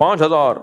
5000।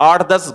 8-10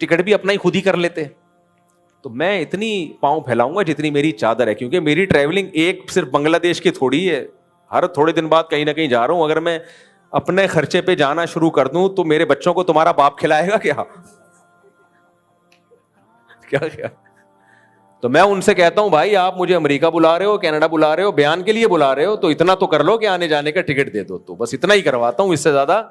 ticket بھی اپنا ہی خود ہی کر لیتے. تو میں اتنی پاؤں پھیلاؤں گا جتنی میری چادر ہے, کیونکہ میری ٹریولنگ ایک صرف بنگلہ دیش کی تھوڑی ہے, ہر تھوڑے دن بعد کہیں نہ کہیں جا رہا ہوں. اگر میں اپنے خرچے پہ جانا شروع کر دوں تو میرے بچوں کو تمہارا باپ کھلائے گا کیا؟ کیا تو میں ان سے کہتا ہوں بھائی آپ مجھے امریکہ بلا رہے ہو, کینیڈا بلا رہے ہو, بیان کے لیے بلا رہے ہو, تو اتنا تو کر لو کہ آنے جانے کا ٹکٹ دے دو. تو بس اتنا ہی کرواتا ہوں, اس سے زیادہ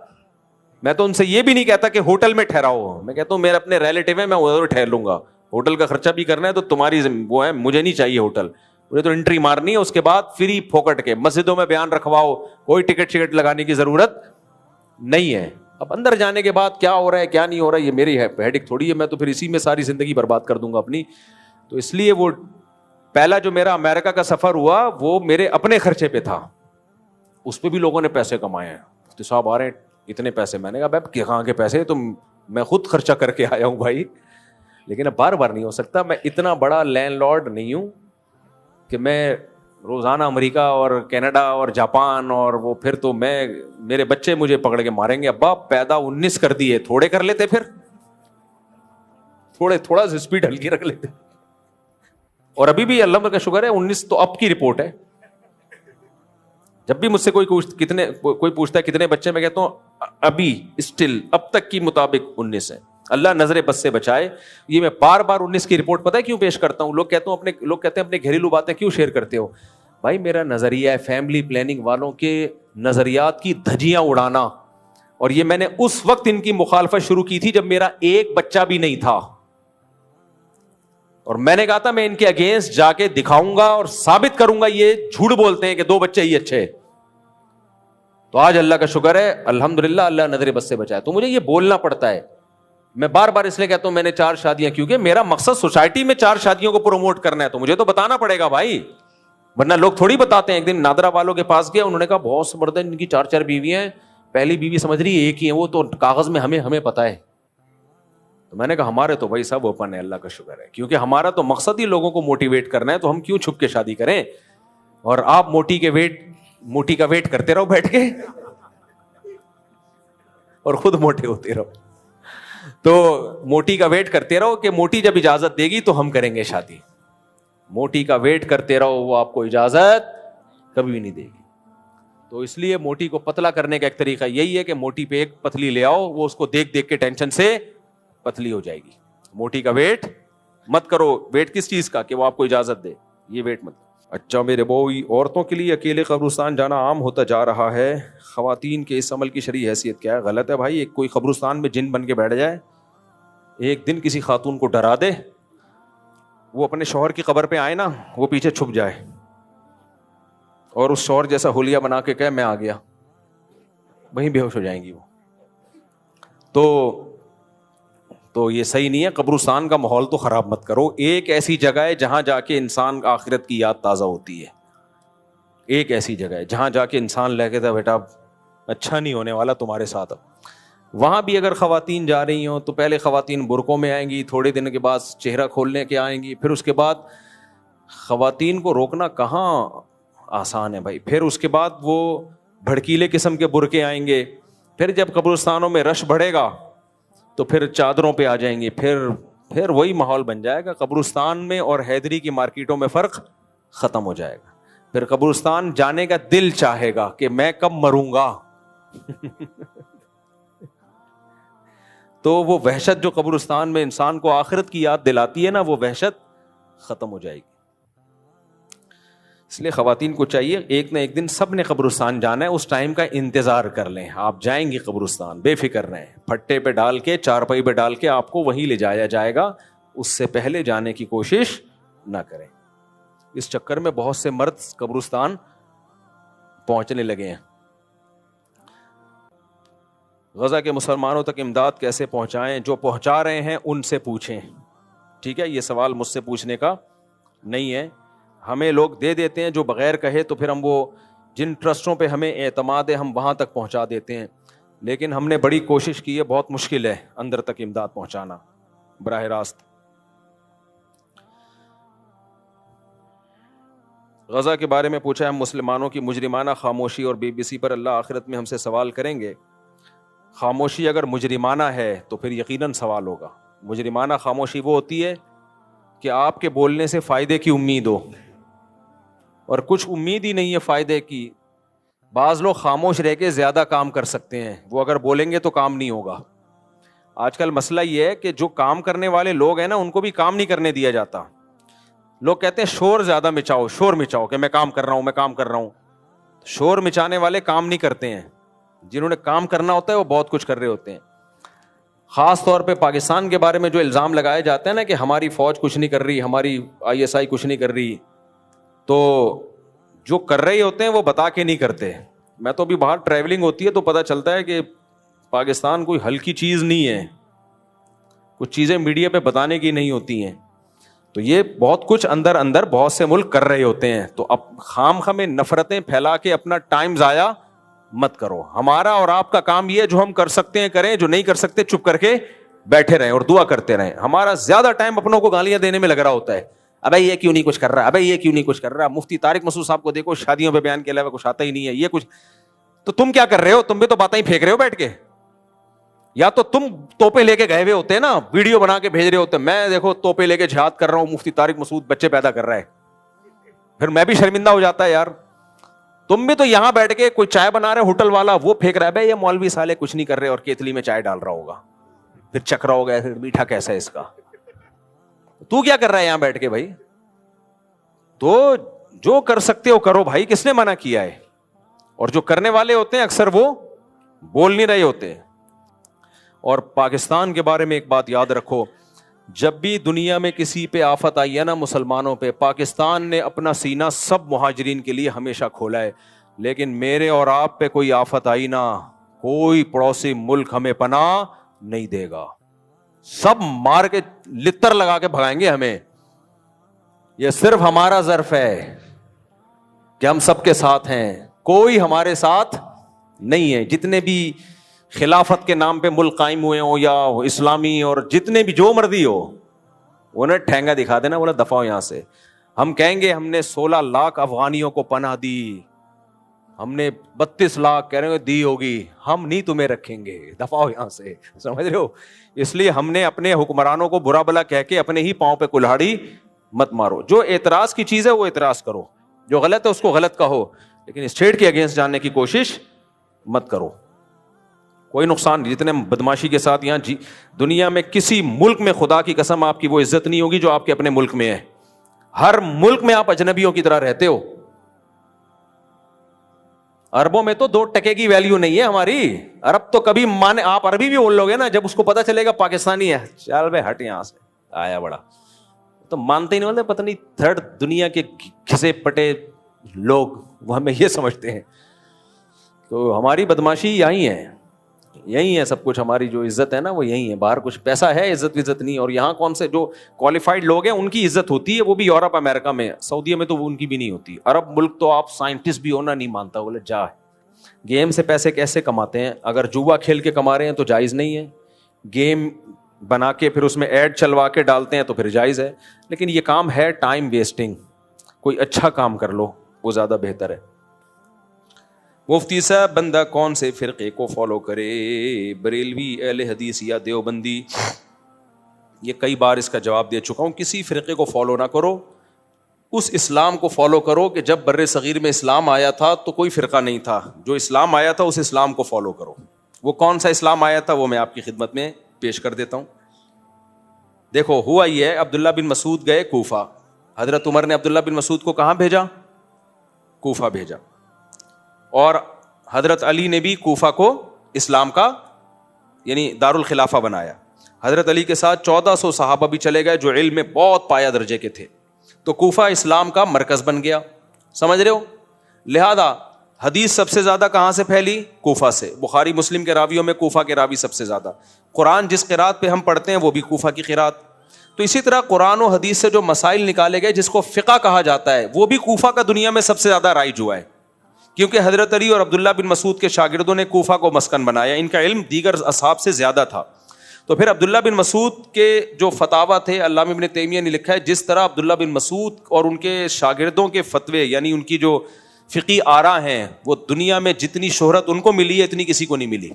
میں تو ان سے یہ بھی نہیں کہتا کہ ہوٹل میں ٹھہراؤ. میں کہتا ہوں میرے اپنے ریلیٹیو ہے, میں ادھر ٹھہر لوں گا. ہوٹل کا خرچہ بھی کرنا ہے تو تمہاری وہ ہے, مجھے نہیں چاہیے ہوٹل. مجھے تو انٹری مارنی ہے, اس کے بعد فری پھوکٹ کے مسجدوں میں بیان رکھواؤ, کوئی ٹکٹ لگانے کی ضرورت نہیں ہے. اب اندر جانے کے بعد کیا ہو رہا ہے کیا نہیں ہو رہا ہے یہ میری ہیڈک تھوڑی ہے, میں تو پھر اسی میں ساری زندگی برباد کر دوں گا اپنی. تو اس لیے وہ پہلا جو میرا امریکہ کا سفر ہوا وہ میرے اپنے خرچے پہ تھا, اس پہ بھی لوگوں نے پیسے کمائے ہیں. مفتی صاحب آ رہے ہیں اتنے پیسے, میں نے کہا بھائی کہاں کے پیسے, تو میں خود خرچہ کر کے آیا ہوں بھائی, لیکن اب بار بار نہیں ہو سکتا. میں اتنا بڑا لینڈ لارڈ نہیں ہوں کہ میں روزانہ امریکہ اور کینیڈا اور جاپان, اور وہ پھر تو میرے بچے مجھے پکڑ کے ماریں گے, ابا پیدا 19 کر دیے, تھوڑے کر لیتے, پھر تھوڑا سا اسپیڈ ہلکی رکھ لیتے. اور ابھی بھی اللہ کا شکر ہے 19 تو اب کی رپورٹ ہے. جب بھی مجھ سے کوئی پوچھتا ہے کتنے بچے, میں کہتا ہوں ابھی اسٹل اب تک کی مطابق 19 ہے, اللہ نظر بد سے بچائے. یہ میں بار بار 19 کی رپورٹ پتہ ہے کیوں پیش کرتا ہوں؟ لوگ کہتے ہیں اپنے گھریلو باتیں کیوں شیئر کرتے ہو؟ بھائی میرا نظریہ ہے فیملی پلاننگ والوں کے نظریات کی دھجیاں اڑانا, اور یہ میں نے اس وقت ان کی مخالفت شروع کی تھی جب میرا ایک بچہ بھی نہیں تھا, اور میں نے کہا تھا میں ان کے اگینسٹ جا کے دکھاؤں گا اور ثابت کروں گا یہ جھوٹ بولتے ہیں کہ 2 بچے ہی اچھے. تو آج اللہ کا شکر ہے الحمدللہ اللہ نظر بد سے بچائے. تو مجھے یہ بولنا پڑتا ہے, میں بار بار اس لیے کہتا ہوں میں نے 4 شادیاں, کیونکہ میرا مقصد سوسائٹی میں 4 شادیوں کو پروموٹ کرنا ہے, تو مجھے تو بتانا پڑے گا بھائی, ورنہ لوگ تھوڑی بتاتے ہیں. ایک دن نادرا والوں کے پاس گیا, انہوں نے کہا بہت زبردست ان کی 4 بیویاں ہیں, پہلی بیوی سمجھ رہی ایک ہی ہے, وہ تو کاغذ میں ہمیں پتا ہے. تو میں نے کہا ہمارے تو بھائی سب اوپن ہے, اللہ کا شکر ہے, کیونکہ ہمارا تو مقصد ہی لوگوں کو موٹیویٹ کرنا ہے, تو ہم کیوں چھپ کے شادی کریں. اور آپ موٹی کا ویٹ کرتے رہو بیٹھ کے, اور خود موٹے ہوتے رہو. تو موٹی کا ویٹ کرتے رہو کہ موٹی جب اجازت دے گی تو ہم کریں گے شادی. موٹی کا ویٹ کرتے رہو, وہ آپ کو اجازت کبھی بھی نہیں دے گی. تو اس لیے موٹی کو پتلا کرنے کا ایک طریقہ یہی ہے کہ موٹی پہ ایک پتلی لے آؤ, وہ اس کو دیکھ کے ٹینشن سے پتلی ہو جائے گی. موٹی کا ویٹ مت کرو. ویٹ کس چیز کا؟ کہ وہ آپ کو اجازت دے, یہ ویٹ مت. اچھا میرے بوئی, عورتوں کے لیے اکیلے قبرستان جانا عام ہوتا جا رہا ہے, خواتین کے اس عمل کی شرعی حیثیت کیا ہے؟ غلط ہے بھائی. ایک کوئی قبرستان میں جن بن کے بیٹھ جائے, ایک دن کسی خاتون کو ڈرا دے, وہ اپنے شوہر کی قبر پہ آئے نا, وہ پیچھے چھپ جائے اور اس شوہر جیسا حلیہ بنا کے کہے میں آ گیا, وہیں بے ہوش ہو جائیں گی وہ. تو یہ صحیح نہیں ہے. قبرستان کا ماحول تو خراب مت کرو. ایک ایسی جگہ ہے جہاں جا کے انسان آخرت کی یاد تازہ ہوتی ہے. ایک ایسی جگہ ہے جہاں جا کے انسان لے کے تھا بیٹا اچھا نہیں ہونے والا تمہارے ساتھ. وہاں بھی اگر خواتین جا رہی ہوں تو پہلے خواتین برقعوں میں آئیں گی, تھوڑے دن کے بعد چہرہ کھولنے کے آئیں گی, پھر اس کے بعد خواتین کو روکنا کہاں آسان ہے بھائی. پھر اس کے بعد وہ بھڑکیلے قسم کے برقعے آئیں گے. پھر جب قبرستانوں میں رش بڑھے گا تو پھر چادروں پہ آ جائیں گے. پھر وہی ماحول بن جائے گا. قبرستان میں اور حیدری کی مارکیٹوں میں فرق ختم ہو جائے گا. پھر قبرستان جانے کا دل چاہے گا کہ میں کب مروں گا. تو وہ وحشت جو قبرستان میں انسان کو آخرت کی یاد دلاتی ہے نا, وہ وحشت ختم ہو جائے گی. اس لیے خواتین کو چاہیے ایک نہ ایک دن سب نے قبرستان جانا ہے, اس ٹائم کا انتظار کر لیں. آپ جائیں گے قبرستان, بے فکر رہیں, پھٹے پہ ڈال کے چارپائی پہ ڈال کے آپ کو وہیں لے جایا جائے گا. اس سے پہلے جانے کی کوشش نہ کریں. اس چکر میں بہت سے مرد قبرستان پہنچنے لگے ہیں. غزہ کے مسلمانوں تک امداد کیسے پہنچائیں؟ جو پہنچا رہے ہیں ان سے پوچھیں. ٹھیک ہے, یہ سوال مجھ سے پوچھنے کا نہیں ہے. ہمیں لوگ دے دیتے ہیں جو بغیر کہے, تو پھر ہم وہ جن ٹرسٹوں پہ ہمیں اعتماد ہے ہم وہاں تک پہنچا دیتے ہیں. لیکن ہم نے بڑی کوشش کی ہے, بہت مشکل ہے اندر تک امداد پہنچانا براہ راست. غزہ کے بارے میں پوچھا ہے, ہم مسلمانوں کی مجرمانہ خاموشی اور بی بی سی پر اللہ آخرت میں ہم سے سوال کریں گے. خاموشی اگر مجرمانہ ہے تو پھر یقیناً سوال ہوگا. مجرمانہ خاموشی وہ ہوتی ہے کہ آپ کے بولنے سے فائدے کی امید ہو اور کچھ امید ہی نہیں ہے فائدے کی. بعض لوگ خاموش رہ کے زیادہ کام کر سکتے ہیں, وہ اگر بولیں گے تو کام نہیں ہوگا. آج کل مسئلہ یہ ہے کہ جو کام کرنے والے لوگ ہیں نا, ان کو بھی کام نہیں کرنے دیا جاتا. لوگ کہتے ہیں شور زیادہ مچاؤ, شور مچاؤ کہ میں کام کر رہا ہوں, میں کام کر رہا ہوں. شور مچانے والے کام نہیں کرتے ہیں, جنہوں نے کام کرنا ہوتا ہے وہ بہت کچھ کر رہے ہوتے ہیں. خاص طور پہ پاکستان کے بارے میں جو الزام لگائے جاتے ہیں نا کہ ہماری فوج کچھ نہیں کر رہی, ہماری ISI کچھ نہیں کر رہی, تو جو کر رہے ہوتے ہیں وہ بتا کے نہیں کرتے. میں تو ابھی باہر ٹریولنگ ہوتی ہے تو پتہ چلتا ہے کہ پاکستان کوئی ہلکی چیز نہیں ہے, کچھ چیزیں میڈیا پہ بتانے کی نہیں ہوتی ہیں. تو یہ بہت کچھ اندر اندر بہت سے ملک کر رہے ہوتے ہیں. تو اب خام خامے نفرتیں پھیلا کے اپنا ٹائم ضائع مت کرو. ہمارا اور آپ کا کام یہ ہے جو ہم کر سکتے ہیں کریں, جو نہیں کر سکتے چپ کر کے بیٹھے رہیں اور دعا کرتے رہیں. ہمارا زیادہ ٹائم اپنوں کو گالیاں دینے میں لگ رہا ہوتا ہے, ابے یہ کیوں نہیں کچھ کر رہا, ابے یہ کیوں نہیں کچھ کر رہا. مفتی طارق مسعود صاحب کو دیکھو, شادیوں پہ بیان کے علاوہ کچھ آتا ہی نہیں ہے, یہ کچھ. تو تم کیا کر رہے ہو, تم بھی تو باتیں ہی پھینک رہے ہو بیٹھ کے. یا تو تم توپے لے کے گئے ہوئے ہوتے ہیں نا, ویڈیو بنا کے بھیج رہے ہوتے ہیں, میں دیکھو توپے لے کے جہاد کر رہا ہوں, مفتی طارق مسعود بچے پیدا کر رہا ہے. پھر میں بھی شرمندہ ہو جاتا ہے یار. تم بھی تو یہاں بیٹھ کے کوئی چائے بنا رہے ہوٹل والا, وہ پھینک رہا ہے بھائی یہ مولوی سالے کچھ نہیں کر رہے اور کیتلی میں چائے ڈال رہا ہوگا, پھر چکھ رہا ہوگا, پھر میٹھا کیسا ہے اس کا. تو کیا کر رہا ہے یہاں بیٹھ کے بھائی؟ تو جو کر سکتے ہو کرو بھائی, کس نے منع کیا ہے؟ اور جو کرنے والے ہوتے ہیں اکثر وہ بول نہیں رہے ہوتے. اور پاکستان کے بارے میں ایک بات یاد رکھو, جب بھی دنیا میں کسی پہ آفت آئی ہے نا مسلمانوں پہ, پاکستان نے اپنا سینہ سب مہاجرین کے لیے ہمیشہ کھولا ہے. لیکن میرے اور آپ پہ کوئی آفت آئی نا, کوئی پڑوسی ملک ہمیں پناہ نہیں دے گا. سب مار کے لتر لگا کے بھگائیں گے ہمیں. یہ صرف ہمارا ظرف ہے کہ ہم سب کے ساتھ ہیں, کوئی ہمارے ساتھ نہیں ہے. جتنے بھی خلافت کے نام پہ ملک قائم ہوئے ہوں یا اسلامی اور جتنے بھی جو مرضی ہو, انہیں ٹھینگا دکھا دینا, بولا دفعہ یہاں سے. ہم کہیں گے ہم نے 16 لاکھ افغانیوں کو پناہ دی, ہم نے 32 لاکھ کہہ رہے ہیں دی ہوگی, ہم نہیں تمہیں رکھیں گے, دفعہ یہاں سے. سمجھ رہے ہو؟ اس لیے ہم نے اپنے حکمرانوں کو برا بلا کہہ کے اپنے ہی پاؤں پہ کلہاڑی مت مارو. جو اعتراض کی چیز ہے وہ اعتراض کرو, جو غلط ہے اس کو غلط کہو, لیکن اسٹیٹ کے اگینسٹ جاننے کی کوشش مت کرو. کوئی نقصان نہیں. جتنے بدماشی کے ساتھ یہاں دنیا میں کسی ملک میں خدا کی قسم آپ کی وہ عزت نہیں ہوگی جو آپ کے اپنے ملک میں ہے. ہر ملک میں آپ اجنبیوں کی طرح رہتے ہو. عربوں میں تو 2 ٹکے کی ویلیو نہیں ہے ہماری. عرب تو کبھی مانے, آپ عربی بھی بول لو گے نا, جب اس کو پتا چلے گا پاکستانی ہے, چل بھائی ہٹ یہاں سے, آیا بڑا, تو مانتے ہی نہیں بولتے پتہ نہیں تھرڈ دنیا کے گھسے پٹے لوگ وہ ہمیں یہ سمجھتے ہیں. تو ہماری بدماشی یہی ہے, یہی ہے سب کچھ. ہماری جو عزت ہے نا وہ یہی ہے. باہر کچھ پیسہ ہے, عزت نہیں. اور یہاں کون سے جو کوالیفائڈ لوگ ہیں ان کی عزت ہوتی ہے, وہ بھی یورپ امریکہ میں. سعودیہ میں تو ان کی بھی نہیں ہوتی. عرب ملک تو آپ سائنٹسٹ بھی ہونا نہیں مانتا, بولے جا گیم سے پیسے کیسے کماتے ہیں. اگر جوا کھیل کے کما رہے ہیں تو جائز نہیں ہے, گیم بنا کے پھر اس میں ایڈ چلوا کے ڈالتے ہیں تو پھر جائز ہے. لیکن یہ کام ہے ٹائم ویسٹنگ, کوئی اچھا کام کر لو وہ زیادہ بہتر ہے. مفتی صاحب بندہ کون سے فرقے کو فالو کرے, بریلوی, اہل حدیث یا دیوبندی؟ یہ کئی بار اس کا جواب دے چکا ہوں. کسی فرقے کو فالو نہ کرو, اس اسلام کو فالو کرو کہ جب بر صغیر میں اسلام آیا تھا تو کوئی فرقہ نہیں تھا. جو اسلام آیا تھا اس اسلام کو فالو کرو. وہ کون سا اسلام آیا تھا وہ میں آپ کی خدمت میں پیش کر دیتا ہوں. دیکھو ہوا یہ ہے, عبداللہ بن مسعود گئے کوفہ. حضرت عمر نے عبداللہ بن مسعود کو کہاں بھیجا؟ کوفہ بھیجا. اور حضرت علی نے بھی کوفہ کو اسلام کا یعنی دارالخلافہ بنایا. حضرت علی کے ساتھ 1400 صحابہ بھی چلے گئے جو علم میں بہت پایہ درجے کے تھے. تو کوفہ اسلام کا مرکز بن گیا. سمجھ رہے ہو؟ لہذا حدیث سب سے زیادہ کہاں سے پھیلی؟ کوفہ سے. بخاری مسلم کے راویوں میں کوفہ کے راوی سب سے زیادہ. قرآن جس قرات پہ ہم پڑھتے ہیں وہ بھی کوفہ کی قرات. تو اسی طرح قرآن و حدیث سے جو مسائل نکالے گئے جس کو فقہ کہا جاتا ہے وہ بھی کوفہ کا دنیا میں سب سے زیادہ رائج ہوا ہے, کیونکہ حضرت علی اور عبداللہ بن مسعود کے شاگردوں نے کوفہ کو مسکن بنایا. ان کا علم دیگر اصحاب سے زیادہ تھا. تو پھر عبداللہ بن مسعود کے جو فتاوی تھے, علامہ ابن تیمیہ نے لکھا ہے جس طرح عبداللہ بن مسعود اور ان کے شاگردوں کے فتوے یعنی ان کی جو فقی آراء ہیں وہ دنیا میں جتنی شہرت ان کو ملی ہے اتنی کسی کو نہیں ملی.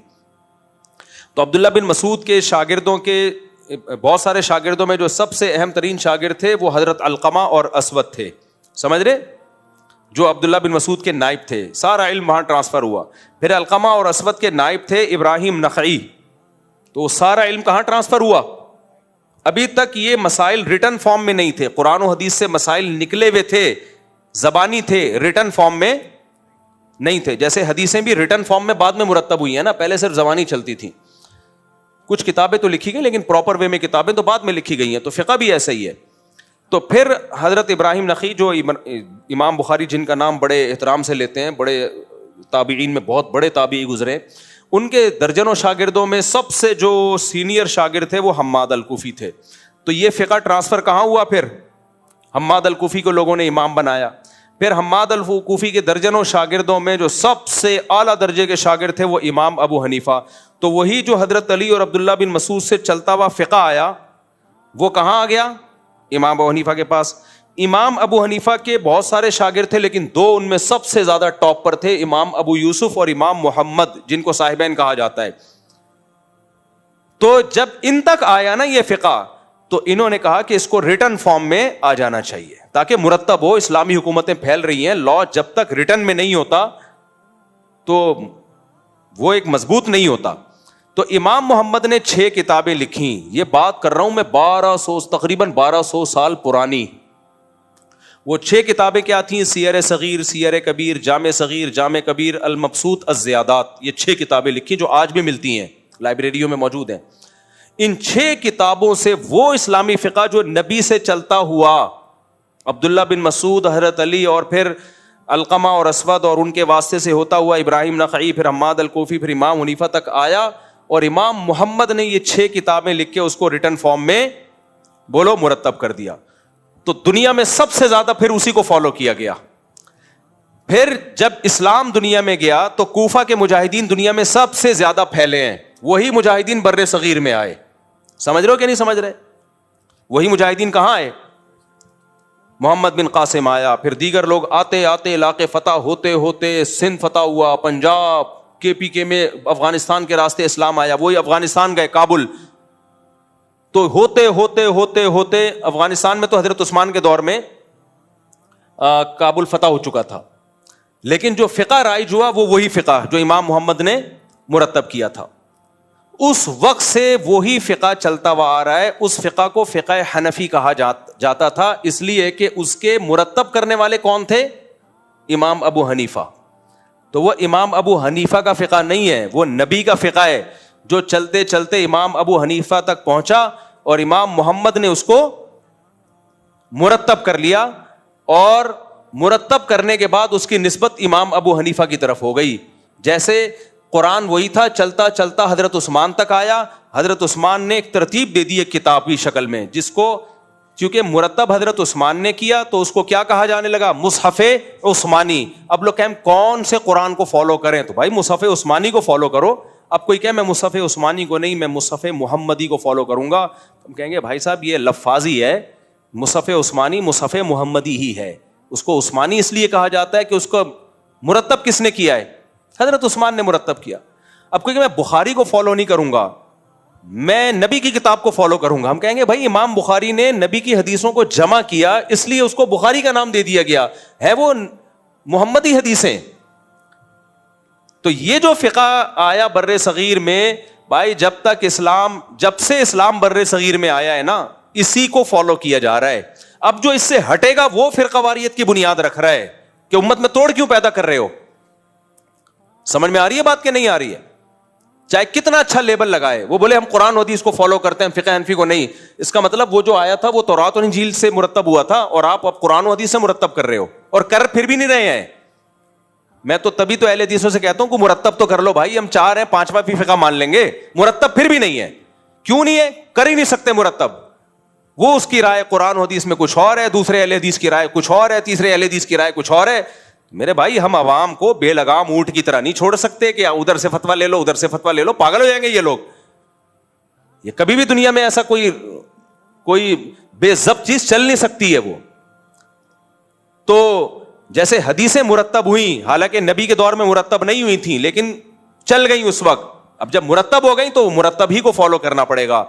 تو عبداللہ بن مسعود کے شاگردوں کے بہت سارے شاگردوں میں جو سب سے اہم ترین شاگرد تھے وہ حضرت علقمہ اور اسود تھے, سمجھ رہے, جو عبداللہ بن مسعود کے نائب تھے. سارا علم وہاں ٹرانسفر ہوا. پھر علقمہ اور اسود کے نائب تھے ابراہیم نخعی, تو سارا علم کہاں ٹرانسفر ہوا. ابھی تک یہ مسائل ریٹن فارم میں نہیں تھے, قرآن و حدیث سے مسائل نکلے ہوئے تھے, زبانی تھے, ریٹن فارم میں نہیں تھے. جیسے حدیثیں بھی ریٹن فارم میں بعد میں مرتب ہوئی ہیں نا, پہلے صرف زبانی چلتی تھیں. کچھ کتابیں تو لکھی گئی لیکن پراپر وے میں کتابیں تو بعد میں لکھی گئی ہیں. تو فقہ بھی ایسا ہی ہے. تو پھر حضرت ابراہیم نخعی جو امام بخاری جن کا نام بڑے احترام سے لیتے ہیں, بڑے تابعین میں بہت بڑے تابعی گزرے, ان کے درجنوں شاگردوں میں سب سے جو سینئر شاگرد تھے وہ حماد الکوفی تھے. تو یہ فقہ ٹرانسفر کہاں ہوا, پھر حماد الکوفی کو لوگوں نے امام بنایا. پھر حماد الکوفی کے درجنوں شاگردوں میں جو سب سے اعلیٰ درجے کے شاگرد تھے وہ امام ابو حنیفہ. تو وہی جو حضرت علی اور عبداللہ بن مسعود سے چلتا ہوا فقہ آیا وہ کہاں آ گیا, امام ابو حنیفہ کے پاس. امام ابو حنیفہ کے بہت سارے شاگرد تھے لیکن دو ان میں سب سے زیادہ ٹاپ پر تھے, امام ابو یوسف اور امام محمد, جن کو صاحبین کہا جاتا ہے. تو جب ان تک آیا نا یہ فقہ, تو انہوں نے کہا کہ اس کو ریٹن فارم میں آ جانا چاہیے تاکہ مرتب ہو. اسلامی حکومتیں پھیل رہی ہیں, لا جب تک ریٹن میں نہیں ہوتا تو وہ ایک مضبوط نہیں ہوتا. تو امام محمد نے 6 کتابیں لکھیں. یہ بات کر رہا ہوں میں تقریباً 1200 سال پرانی. وہ 6 کتابیں کیا تھیں, سیر صغیر, سیر کبیر, جامع صغیر, جامع کبیر, المبسوط, الزیادات. یہ 6 کتابیں لکھی جو آج بھی ملتی ہیں, لائبریریوں میں موجود ہیں. ان 6 کتابوں سے وہ اسلامی فقہ جو نبی سے چلتا ہوا, عبداللہ بن مسعود, حضرت علی اور پھر علقمہ اور اسود اور ان کے واسطے سے ہوتا ہوا ابراہیم نخعی, پھر حماد الکوفی, پھر امام حنیفہ تک آیا. اور امام محمد نے یہ 6 کتابیں لکھ کے اس کو ریٹن فارم میں بولو مرتب کر دیا. تو دنیا میں سب سے زیادہ پھر اسی کو فالو کیا گیا. پھر جب اسلام دنیا میں گیا تو کوفہ کے مجاہدین دنیا میں سب سے زیادہ پھیلے ہیں. وہی مجاہدین بر صغیر میں آئے. سمجھ رہے ہو کہ نہیں سمجھ رہے؟ وہی مجاہدین کہاں آئے؟ محمد بن قاسم آیا, پھر دیگر لوگ آتے آتے علاقے فتح ہوتے ہوتے سندھ فتح ہوا, پنجاب, KPK میں افغانستان کے راستے اسلام آیا. وہی افغانستان گئے, کابل. تو ہوتے ہوتے ہوتے ہوتے افغانستان میں تو حضرت عثمان کے دور میں کابل فتح ہو چکا تھا, لیکن جو فقہ رائج ہوا وہ وہی فقہ جو امام محمد نے مرتب کیا تھا. اس وقت سے وہی فقہ چلتا ہوا آ رہا ہے. اس فقہ کو فقہ حنفی کہا جاتا تھا, اس لیے کہ اس کے مرتب کرنے والے کون تھے؟ امام ابو حنیفہ. تو وہ امام ابو حنیفہ کا فقہ نہیں ہے, وہ نبی کا فقہ ہے جو چلتے چلتے امام ابو حنیفہ تک پہنچا اور امام محمد نے اس کو مرتب کر لیا. اور مرتب کرنے کے بعد اس کی نسبت امام ابو حنیفہ کی طرف ہو گئی. جیسے قرآن وہی تھا, چلتا چلتا حضرت عثمان تک آیا. حضرت عثمان نے ایک ترتیب دے دی ایک کتاب کی شکل میں, جس کو چونکہ مرتب حضرت عثمان نے کیا تو اس کو کیا کہا جانے لگا؟ مصحف عثمانی. اب لوگ کہیں کون سے قرآن کو فالو کریں, تو بھائی مصحف عثمانی کو فالو کرو. اب کوئی کہے میں مصحف عثمانی کو نہیں, میں مصحف محمدی کو فالو کروں گا, ہم کہیں گے بھائی صاحب یہ لفاظی ہے. مصحف عثمانی مصحف محمدی ہی ہے. اس کو عثمانی اس لیے کہا جاتا ہے کہ اس کو مرتب کس نے کیا ہے؟ حضرت عثمان نے مرتب کیا. اب کوئی کہ میں بخاری کو فالو نہیں کروں گا, میں نبی کی کتاب کو فالو کروں گا. ہم کہیں گے بھائی امام بخاری نے نبی کی حدیثوں کو جمع کیا اس لیے اس کو بخاری کا نام دے دیا گیا ہے, وہ محمدی حدیثیں. تو یہ جو فقہ آیا بر صغیر میں, بھائی جب سے اسلام بر صغیر میں آیا ہے نا, اسی کو فالو کیا جا رہا ہے. اب جو اس سے ہٹے گا وہ فرقہ واریت کی بنیاد رکھ رہا ہے کہ امت میں توڑ کیوں پیدا کر رہے ہو. سمجھ میں آ رہی ہے بات کہ نہیں آ رہی ہے؟ چاہے کتنا اچھا لیبل لگائے, وہ بولے ہم قرآن حدیث کو فالو کرتے ہیں, فقہ حنفی کو نہیں. اس کا مطلب وہ جو آیا تھا وہ تورات اور انجیل سے مرتب ہوا تھا, اور آپ اب قرآن و حدیث سے مرتب کر رہے ہو, اور کر پھر بھی نہیں رہے ہیں. میں تو تبھی تو اہل حدیثوں سے کہتا ہوں کہ مرتب تو کر لو بھائی, ہم 4 ہیں 5واں بھی فقہ مان لیں گے. مرتب پھر بھی نہیں ہے. کیوں نہیں ہے؟ کر ہی نہیں سکتے مرتب. وہ اس کی رائے قرآن و حدیث میں کچھ اور ہے, دوسرے اہل حدیث کی رائے کچھ اور ہے, تیسرے اہل حدیث کی رائے کچھ اور ہے. میرے بھائی ہم عوام کو بے لگام اونٹ کی طرح نہیں چھوڑ سکتے کہ ادھر سے فتویٰ لے لو ادھر سے فتویٰ لے لو, پاگل ہو جائیں گے یہ لوگ. یہ کبھی بھی دنیا میں ایسا کوئی بے ضبط چیز چل نہیں سکتی ہے. وہ تو جیسے حدیثیں مرتب ہوئیں, حالانکہ نبی کے دور میں مرتب نہیں ہوئی تھیں لیکن چل گئی اس وقت. اب جب مرتب ہو گئی تو مرتب ہی کو فالو کرنا پڑے گا.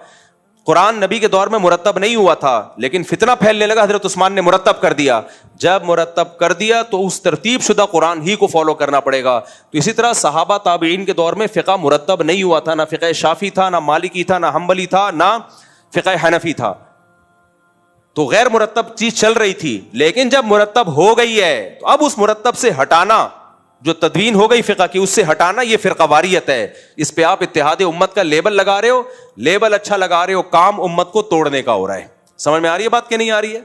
قرآن نبی کے دور میں مرتب نہیں ہوا تھا, لیکن فتنہ پھیلنے لگا, حضرت عثمان نے مرتب کر دیا. جب مرتب کر دیا تو اس ترتیب شدہ قرآن ہی کو فالو کرنا پڑے گا. تو اسی طرح صحابہ تابعین کے دور میں فقہ مرتب نہیں ہوا تھا, نہ فقہ شافعی تھا, نہ مالکی تھا, نہ حنبلی تھا, نہ فقہ حنفی تھا. تو غیر مرتب چیز چل رہی تھی, لیکن جب مرتب ہو گئی ہے تو اب اس مرتب سے ہٹانا, جو تدوین ہو گئی فقہ کی, اس سے ہٹانا یہ فرقہ واریت ہے. اس پہ آپ اتحاد امت کا لیبل لگا رہے ہو, لیبل اچھا لگا رہے ہو, کام امت کو توڑنے کا ہو رہا ہے. سمجھ میں آ رہی ہے بات کہ نہیں آ رہی ہے؟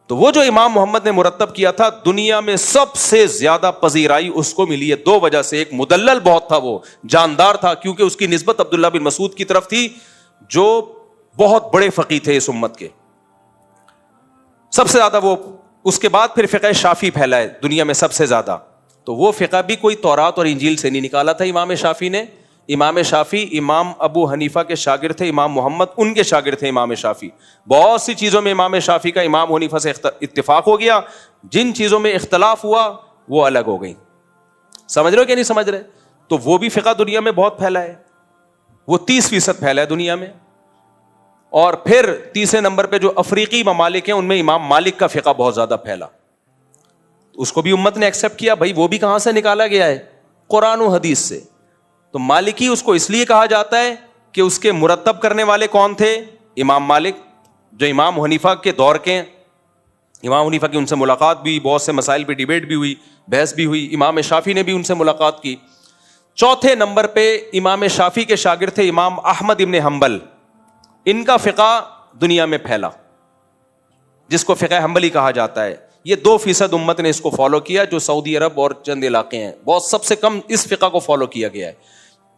تو وہ جو امام محمد نے مرتب کیا تھا, دنیا میں سب سے زیادہ پذیرائی اس کو ملی ہے دو وجہ سے. ایک مدلل بہت تھا, وہ جاندار تھا, کیونکہ اس کی نسبت عبداللہ بن مسعود کی طرف تھی, جو بہت بڑے فقیہ تھے اس امت کے, سب سے زیادہ وہ. اس کے بعد پھر فقہ شافعی پھیلا ہے دنیا میں سب سے زیادہ. تو وہ فقہ بھی کوئی تورات اور انجیل سے نہیں نکالا تھا امام شافعی نے. امام شافعی امام ابو حنیفہ کے شاگرد تھے, امام محمد ان کے شاگرد تھے امام شافعی. بہت سی چیزوں میں امام شافعی کا امام حنیفہ سے اتفاق ہو گیا, جن چیزوں میں اختلاف ہوا وہ الگ ہو گئی. سمجھ رہے ہو کہ نہیں سمجھ رہے؟ تو وہ بھی فقہ دنیا میں بہت پھیلا ہے, وہ 30% پھیلا ہے دنیا میں. اور پھر تیسرے نمبر پہ جو افریقی ممالک ہیں ان میں امام مالک کا فقہ بہت زیادہ پھیلا, اس کو بھی امت نے ایکسپٹ کیا. بھائی وہ بھی کہاں سے نکالا گیا ہے؟ قرآن و حدیث سے. تو مالکی اس کو اس لیے کہا جاتا ہے کہ اس کے مرتب کرنے والے کون تھے؟ امام مالک, جو امام حنیفہ کے دور کے ہیں. امام حنیفہ کی ان سے ملاقات بھی, بہت سے مسائل پہ ڈیبیٹ بھی ہوئی, بحث بھی ہوئی. امام شافعی نے بھی ان سے ملاقات کی. چوتھے نمبر پہ امام شافعی کے شاگرد تھے امام احمد ابن حنبل. ان کا فقہ دنیا میں پھیلا, جس کو فقہ حنبلی کہا جاتا ہے. یہ 2% امت نے اس کو فالو کیا, جو سعودی عرب اور چند علاقے ہیں. بہت سب سے کم اس فقہ کو فالو کیا گیا ہے,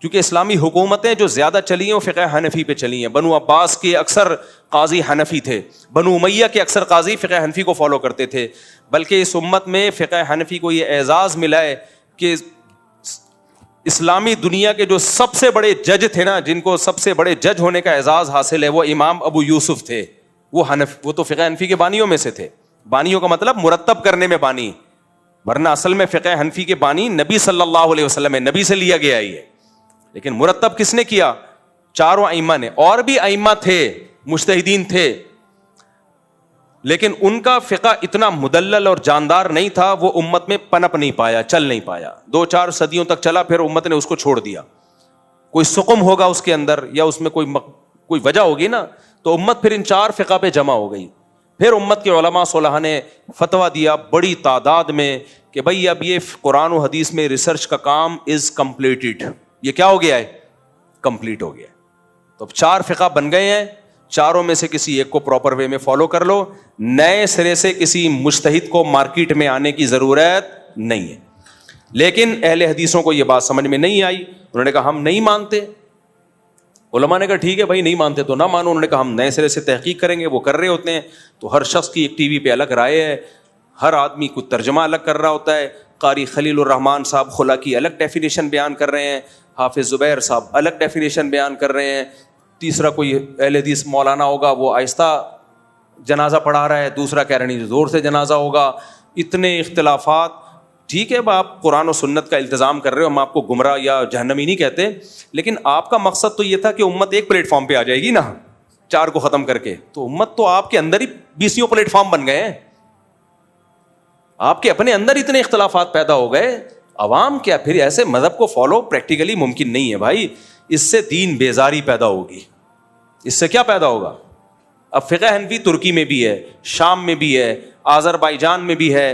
کیونکہ اسلامی حکومتیں جو زیادہ چلی ہیں وہ فقہ حنفی پہ چلی ہیں. بنو عباس کے اکثر قاضی حنفی تھے, بنو امیہ کے اکثر قاضی فقہ حنفی کو فالو کرتے تھے. بلکہ اس امت میں فقہ حنفی کو یہ اعزاز ملا ہے کہ اسلامی دنیا کے جو سب سے بڑے جج تھے نا, جن کو سب سے بڑے جج ہونے کا اعزاز حاصل ہے, وہ امام ابو یوسف تھے. وہ تو فقہ حنفی کے بانیوں میں سے تھے. بانیوں کا مطلب مرتب کرنے میں بانی, ورنہ اصل میں فقہ حنفی کے بانی نبی صلی اللہ علیہ وسلم ہے, نبی سے لیا گیا ہی ہے. لیکن مرتب کس نے کیا؟ چاروں ائمہ نے. اور بھی ائمہ تھے, مجتہدین تھے, لیکن ان کا فقہ اتنا مدلل اور جاندار نہیں تھا, وہ امت میں پنپ نہیں پایا, چل نہیں پایا. 2-4 صدیوں تک چلا, پھر امت نے اس کو چھوڑ دیا. کوئی سقم ہوگا اس کے اندر, یا اس میں کوئی وجہ ہوگی نا, تو امت پھر ان 4 فقہ پہ جمع ہو گئی. پھر امت کے علماء صلحاء نے فتویٰ دیا بڑی تعداد میں کہ بھائی اب یہ قرآن و حدیث میں ریسرچ کا کام از کمپلیٹڈ. یہ کیا ہو گیا ہے؟ کمپلیٹ ہو گیا. تو اب 4 فقہ بن گئے ہیں, چاروں میں سے کسی ایک کو پراپر وے میں فالو کر لو. نئے سرے سے کسی مجتہد کو مارکیٹ میں آنے کی ضرورت نہیں ہے. لیکن اہل حدیثوں کو یہ بات سمجھ میں نہیں آئی. انہوں نے کہا ہم نہیں مانتے. علماء نے کہا ٹھیک ہے بھائی, نہیں مانتے تو نہ مانو. انہوں نے کہا ہم نئے سرے سے تحقیق کریں گے. وہ کر رہے ہوتے ہیں, تو ہر شخص کی ایک ٹی وی پہ الگ رائے ہے, ہر آدمی کو ترجمہ الگ کر رہا ہوتا ہے. قاری خلیل الرحمان صاحب خلا کی الگ ڈیفینیشن بیان کر رہے ہیں, حافظ زبیر صاحب الگ ڈیفینیشن بیان کر رہے ہیں, تیسرا کوئی اہل حدیث مولانا ہوگا وہ آہستہ جنازہ پڑھا رہا ہے, دوسرا کہہ رہے ہیں زور سے جنازہ ہوگا. اتنے اختلافات. ٹھیک ہے آپ قرآن و سنت کا التزام کر رہے ہو, ہم آپ کو گمراہ یا جہنمی نہیں کہتے, لیکن آپ کا مقصد تو یہ تھا کہ امت ایک پلیٹ فارم پہ آ جائے گی نا, 4 کو ختم کر کے. تو امت تو آپ کے اندر ہی 20 پلیٹ فارم بن گئے ہیں. آپ کے اپنے اندر اتنے اختلافات پیدا ہو گئے. عوام کیا پھر ایسے مذہب کو فالو پریکٹیکلی ممکن نہیں ہے بھائی. اس سے دین بیزاری پیدا ہوگی. اس سے کیا پیدا ہوگا؟ اب فقہ حنفی ترکی میں بھی ہے, شام میں بھی ہے, آذربائیجان میں بھی ہے,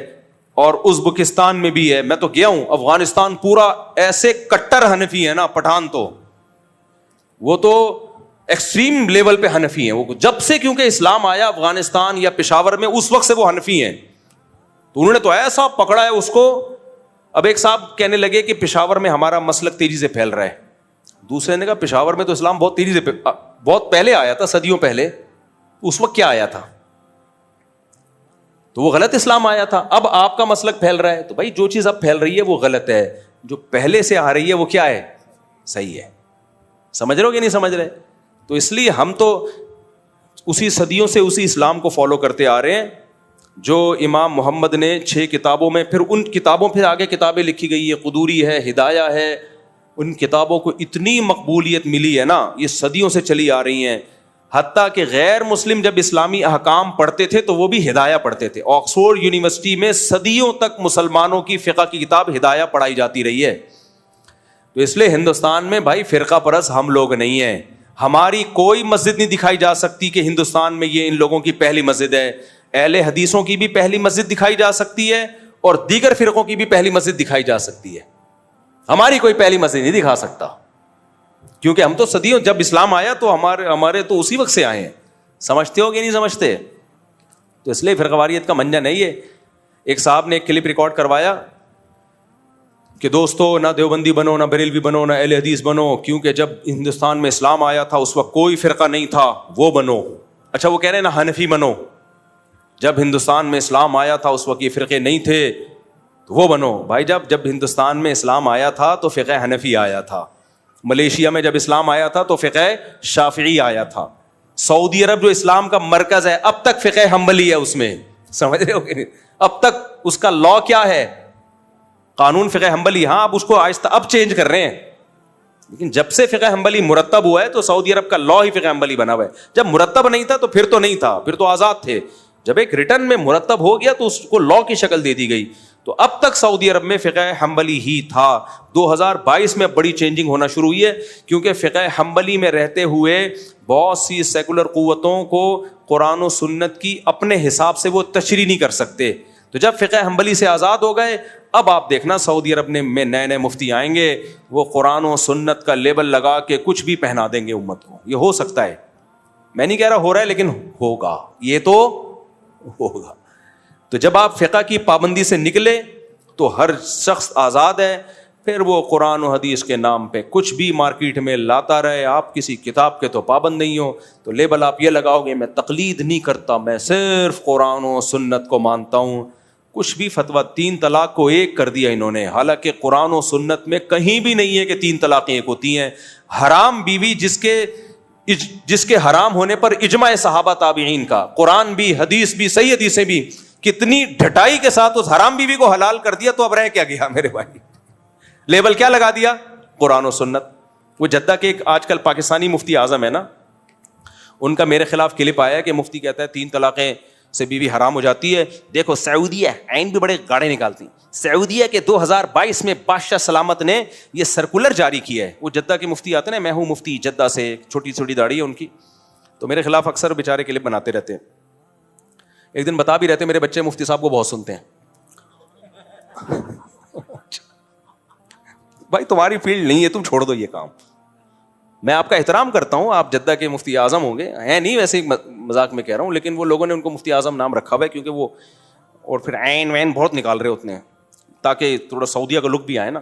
اور ازبکستان میں بھی ہے. میں تو گیا ہوں افغانستان, پورا ایسے کٹر حنفی ہے نا پٹھان, تو وہ تو ایکسٹریم لیول پہ حنفی ہیں. وہ جب سے کیونکہ اسلام آیا افغانستان یا پشاور میں, اس وقت سے وہ حنفی ہیں. تو انہوں نے تو ایسا پکڑا ہے اس کو. اب ایک صاحب کہنے لگے کہ پشاور میں ہمارا مسلک تیزی سے پھیل رہا ہے. دوسرے نے کہا پشاور میں تو اسلام بہت تیزی سے بہت پہلے آیا تھا, صدیوں پہلے. اس وقت کیا آیا تھا؟ تو وہ غلط اسلام آیا تھا. اب آپ کا مسلک پھیل رہا ہے, تو بھائی جو چیز اب پھیل رہی ہے وہ غلط ہے, جو پہلے سے آ رہی ہے وہ کیا ہے؟ صحیح ہے. سمجھ رہے ہو کہ نہیں سمجھ رہے؟ تو اس لیے ہم تو اسی صدیوں سے اسی اسلام کو فالو کرتے آ رہے ہیں جو امام محمد نے 6 کتابوں میں, پھر ان کتابوں پھر آگے کتابیں لکھی گئی ہے, قدوری ہے, ہدایہ ہے. ان کتابوں کو اتنی مقبولیت ملی ہے نا, یہ صدیوں سے چلی آ رہی ہیں. حتیٰ کہ غیر مسلم جب اسلامی احکام پڑھتے تھے تو وہ بھی ہدایہ پڑھتے تھے. آکسفورڈ یونیورسٹی میں صدیوں تک مسلمانوں کی فقہ کی کتاب ہدایہ پڑھائی جاتی رہی ہے. تو اس لیے ہندوستان میں بھائی فرقہ پرست ہم لوگ نہیں ہیں. ہماری کوئی مسجد نہیں دکھائی جا سکتی کہ ہندوستان میں یہ ان لوگوں کی پہلی مسجد ہے. اہل حدیثوں کی بھی پہلی مسجد دکھائی جا سکتی ہے اور دیگر فرقوں کی بھی پہلی مسجد دکھائی جا سکتی ہے. ہماری کوئی پہلی مسجد نہیں دکھا سکتا, کیونکہ ہم تو صدیوں, جب اسلام آیا تو ہمارے تو اسی وقت سے آئے ہیں. سمجھتے ہو کہ نہیں سمجھتے؟ تو اس لیے فرقہ واریت کا منجا نہیں ہے. ایک صاحب نے ایک کلپ ریکارڈ کروایا کہ دوستو نہ دیوبندی بنو, نہ بریلوی بنو, نہ اہل حدیث بنو, کیونکہ جب ہندوستان میں اسلام آیا تھا اس وقت کوئی فرقہ نہیں تھا, وہ بنو. اچھا وہ کہہ رہے ہیں نا حنفی بنو, جب ہندوستان میں اسلام آیا تھا اس وقت یہ فرقے نہیں تھے تو وہ بنو. بھائی جب ہندوستان میں اسلام آیا تھا تو فقہ حنفی آیا تھا. ملیشیا میں جب اسلام آیا تھا تو فقہ شافعی آیا تھا. سعودی عرب جو اسلام کا مرکز ہے اب تک فقہ حنبلی ہے اس میں. سمجھ رہے ہو کہ نہیں؟ اب تک اس کا لا کیا ہے؟ قانون فقہ حنبلی. ہاں اب اس کو آہستہ اب چینج کر رہے ہیں, لیکن جب سے فقہ حنبلی مرتب ہوا ہے تو سعودی عرب کا لا ہی فقہ حنبلی بنا ہوا ہے. جب مرتب نہیں تھا تو پھر تو نہیں تھا, پھر تو آزاد تھے. جب ایک ریٹرن میں مرتب ہو گیا تو اس کو لا کی شکل دے دی گئی. تو اب تک سعودی عرب میں فقہ حنبلی ہی تھا. 2022 میں بڑی چینجنگ ہونا شروع ہوئی ہے, کیونکہ فقہ حنبلی میں رہتے ہوئے بہت سی سیکولر قوتوں کو قرآن و سنت کی اپنے حساب سے وہ تشریح نہیں کر سکتے. تو جب فقہ حنبلی سے آزاد ہو گئے, اب آپ دیکھنا سعودی عرب میں نئے مفتی آئیں گے, وہ قرآن و سنت کا لیبل لگا کے کچھ بھی پہنا دیں گے امت کو. یہ ہو سکتا ہے, میں نہیں کہہ رہا ہو رہا ہے, لیکن ہوگا, یہ تو ہوگا. تو جب آپ فقہ کی پابندی سے نکلے تو ہر شخص آزاد ہے. پھر وہ قرآن و حدیث کے نام پہ کچھ بھی مارکیٹ میں لاتا رہے, آپ کسی کتاب کے تو پابند نہیں ہو, تو لیبل آپ یہ لگاؤ گے میں تقلید نہیں کرتا, میں صرف قرآن و سنت کو مانتا ہوں. کچھ بھی فتویٰ, 3 طلاق کو ایک کر دیا انہوں نے, حالانکہ قرآن و سنت میں کہیں بھی نہیں ہے کہ 3 طلاقیں ایک ہوتی ہیں. حرام بیوی جس کے حرام ہونے پر اجماع صحابہ تابعین کا, قرآن بھی حدیث بھی صحیح حدیثیں بھی کتنی ڈھٹائی کے ساتھ اس حرام بیوی کو حلال کر دیا, تو اب رہ کیا گیا میرے بھائی؟ لیبل کیا لگا دیا؟ قرآن و سنت. وہ جدہ کے ایک آج کل پاکستانی مفتی اعظم ہے نا, ان کا میرے خلاف کلپ آیا کہ مفتی کہتا ہے 3 طلاقیں سے بیوی حرام ہو جاتی ہے. دیکھو سعودیہ عین بھی بڑے گاڑے نکالتی. سعودیہ کے 2022 میں بادشاہ سلامت نے یہ سرکولر جاری کیا ہے. وہ جدہ کے مفتی آتے ہیں نا, میں ہوں مفتی جدہ سے, چھوٹی چھوٹی داڑھی ہے ان کی, تو میرے خلاف اکثر بیچارے کلپ بناتے رہتے ہیں. ایک دن بتا بھی رہتے میرے بچے مفتی صاحب کو بہت سنتے ہیں. بھائی تمہاری فیلڈ نہیں ہے, تم چھوڑ دو یہ کام. میں آپ کا احترام کرتا ہوں, آپ جدہ کے مفتی اعظم ہوں گے, ہیں نہیں ویسے مذاق میں کہہ رہا ہوں, لیکن وہ لوگوں نے ان کو مفتی اعظم نام رکھا ہوا ہے کیونکہ وہ, اور پھر عین وین بہت نکال رہے ہوتے ہیں تاکہ تھوڑا سعودیہ کا لک بھی آئے نا.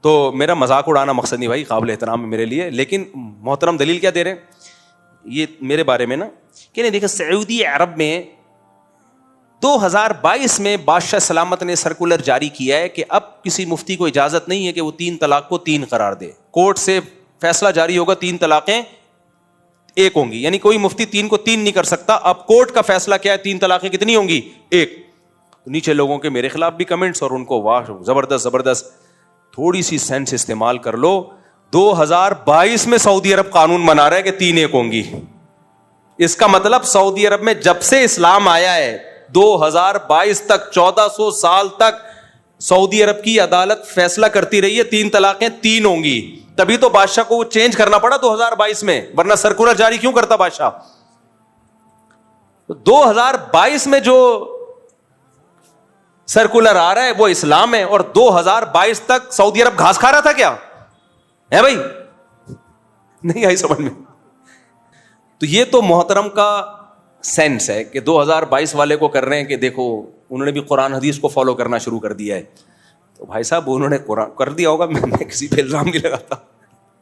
تو میرا مذاق اڑانا مقصد نہیں بھائی, قابل احترام ہے میرے لیے. لیکن محترم دلیل کیا دے رہے ہیں یہ میرے بارے میں نا, کہ نہیں دیکھیں سعودی عرب میں 2022 میں بادشاہ سلامت نے سرکولر جاری کیا ہے کہ اب کسی مفتی کو اجازت نہیں ہے کہ وہ 3 طلاق کو 3 قرار دے. کورٹ سے فیصلہ جاری ہوگا 3 طلاقیں ایک ہوں گی, یعنی کوئی مفتی 3 کو 3 نہیں کر سکتا. اب کورٹ کا فیصلہ کیا ہے, 3 طلاقیں کتنی ہوں گی؟ 1. نیچے لوگوں کے میرے خلاف بھی کمنٹس, اور ان کو واہ زبردست. تھوڑی سی سینس استعمال کر لو. 2022 میں سعودی عرب قانون بنا رہا ہے کہ 3 ایک ہوں گی. اس کا مطلب سعودی عرب میں جب سے اسلام آیا ہے 2022 تک 1400 سال تک سعودی عرب کی عدالت فیصلہ کرتی رہی ہے 3 طلاقیں 3 ہوں گی. تبھی تو بادشاہ کو وہ چینج کرنا پڑا 2022 میں, ورنہ سرکولر جاری کیوں کرتا بادشاہ؟ 2022 میں جو سرکولر آ رہا ہے وہ اسلام ہے, اور 2022 تک سعودی عرب گھاس کھا رہا تھا کیا ہے بھائی؟ نہیں آئی سمجھ میں؟ تو یہ تو محترم کا سینس ہے کہ 2022 والے کو کر رہے ہیں کہ دیکھو انہوں نے بھی قرآن حدیث کو فالو کرنا شروع کر دیا ہے. تو بھائی صاحب انہوں نے قرآن کر دیا ہوگا, میں کسی پہ الزام نہیں لگاتا.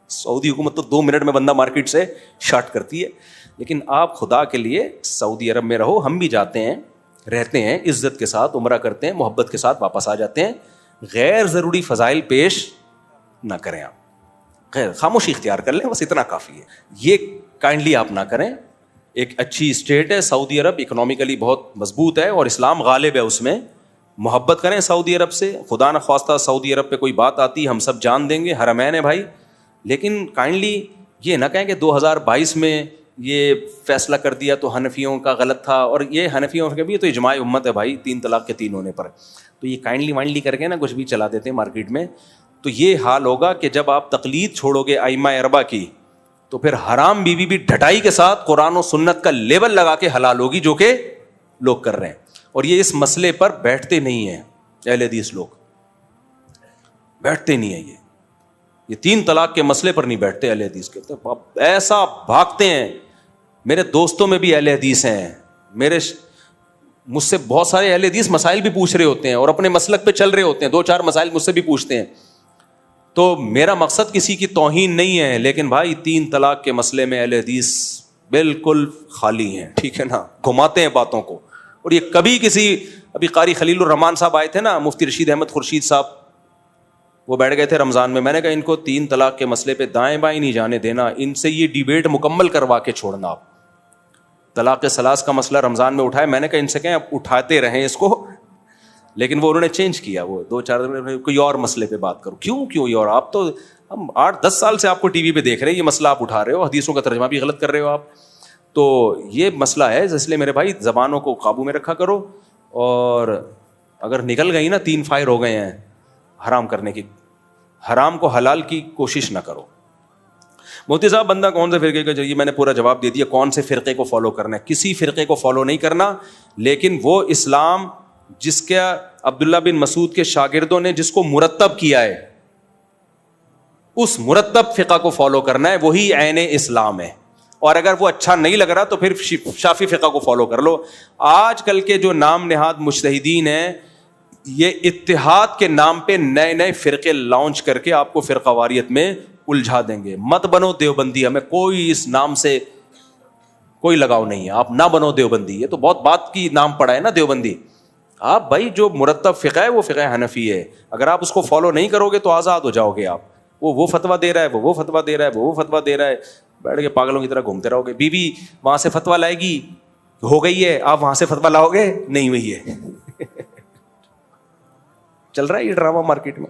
سعودی حکومت تو 2 منٹ میں بندہ مارکیٹ سے شارٹ کرتی ہے. لیکن آپ خدا کے لیے سعودی عرب میں رہو, ہم بھی جاتے ہیں, رہتے ہیں, عزت کے ساتھ عمرہ کرتے ہیں, محبت کے ساتھ واپس آ جاتے ہیں. غیر ضروری فضائل پیش نہ کریں, آپ خاموشی اختیار کر لیں, بس اتنا کافی ہے. یہ کائنڈلی آپ نہ کریں. ایک اچھی اسٹیٹ ہے سعودی عرب, اکنامکلی بہت مضبوط ہے اور اسلام غالب ہے اس میں. محبت کریں سعودی عرب سے. خدا نہ خواستہ سعودی عرب پہ کوئی بات آتی ہم سب جان دیں گے, حرمین ہے بھائی. لیکن کائنڈلی یہ نہ کہیں کہ 2022 میں یہ فیصلہ کر دیا تو حنفیوں کا غلط تھا, اور یہ حنفیوں کا بھی تو اجماع امت ہے بھائی 3 طلاق کے 3 ہونے پر. تو یہ کائنڈلی وائنڈلی کر کے نا کچھ بھی چلا دیتے ہیں مارکیٹ میں. تو یہ حال ہوگا کہ جب آپ تقلید چھوڑو گے ائمہ اربعہ کی, تو پھر حرام بیوی بھی ڈھٹائی کے ساتھ قرآن و سنت کا لیبل لگا کے حلال ہوگی, جو کہ لوگ کر رہے ہیں. اور یہ اس مسئلے پر بیٹھتے نہیں ہیں اہل حدیث لوگ, بیٹھتے نہیں ہیں. یہ 3 طلاق کے مسئلے پر نہیں بیٹھتے اہل حدیث کے. تو ایسا بھاگتے ہیں. میرے دوستوں میں بھی اہل حدیث ہیں, مجھ سے بہت سارے اہل حدیث مسائل بھی پوچھ رہے ہوتے ہیں اور اپنے مسلک پہ چل رہے ہوتے ہیں, 2-4 مسائل مجھ سے بھی پوچھتے ہیں. تو میرا مقصد کسی کی توہین نہیں ہے, لیکن بھائی 3 طلاق کے مسئلے میں اہل حدیث بالکل خالی ہیں, ٹھیک ہے نا, گھماتے ہیں باتوں کو. اور یہ کبھی ابھی قاری خلیل الرحمان صاحب آئے تھے نا, مفتی رشید احمد خورشید صاحب, وہ بیٹھ گئے تھے رمضان میں. میں نے کہا ان کو 3 طلاق کے مسئلے پہ دائیں بائیں نہیں جانے دینا, ان سے یہ ڈیبیٹ مکمل کروا کے چھوڑنا. آپ طلاق ثلاث کا مسئلہ رمضان میں اٹھائے, میں نے کہا ان سے کہیں آپ اٹھاتے رہیں اس کو, لیکن وہ انہوں نے چینج کیا. وہ 2-4 دن کوئی اور مسئلے پہ بات کرو. کیوں اور آپ تو ہم 8-10 سال سے آپ کو ٹی وی پہ دیکھ رہے ہیں, یہ مسئلہ آپ اٹھا رہے ہو, حدیثوں کا ترجمہ بھی غلط کر رہے ہو آپ. تو یہ مسئلہ ہے, اس لیے میرے بھائی زبانوں کو قابو میں رکھا کرو, اور اگر نکل گئی نا 3 فائر ہو گئے ہیں حرام کرنے کی, حرام کو حلال کی کوشش نہ کرو. مفتی صاحب بندہ کون سے فرقے کا چاہیے؟ میں نے پورا جواب دے دیا کون سے فرقے کو فالو کرنا ہے. کسی فرقے کو فالو نہیں کرنا, لیکن وہ اسلام جس کا عبداللہ بن مسعود کے شاگردوں نے جس کو مرتب کیا ہے, اس مرتب فقہ کو فالو کرنا ہے, وہی عین اسلام ہے. اور اگر وہ اچھا نہیں لگ رہا تو پھر شافعی فقہ کو فالو کر لو. آج کل کے جو نام نہاد مجتہدین ہیں, یہ اتحاد کے نام پہ نئے فرقے لانچ کر کے آپ کو فرقہ واریت میں الجھا دیں گے. مت بنو دیوبندی, ہمیں کوئی اس نام سے کوئی لگاؤ نہیں ہے, آپ نہ بنو دیوبندی. یہ تو بہت بات کی نام پڑا ہے نا دیوبندی. آپ بھائی جو مرتب فقہ ہے وہ فقہ حنفی ہے, اگر آپ اس کو فالو نہیں کرو گے تو آزاد ہو جاؤ گے. آپ وہ فتویٰ دے رہا ہے, وہ فتویٰ دے رہا ہے, وہ فتویٰ دے رہا ہے, بیٹھ کے پاگلوں کی طرح گھومتے رہو گے. بیوی وہاں سے فتویٰ لائے گی, ہو گئی ہے, آپ وہاں سے فتویٰ لاؤ گے, نہیں ہوئی ہے. چل رہا ہے یہ ڈرامہ مارکیٹ میں.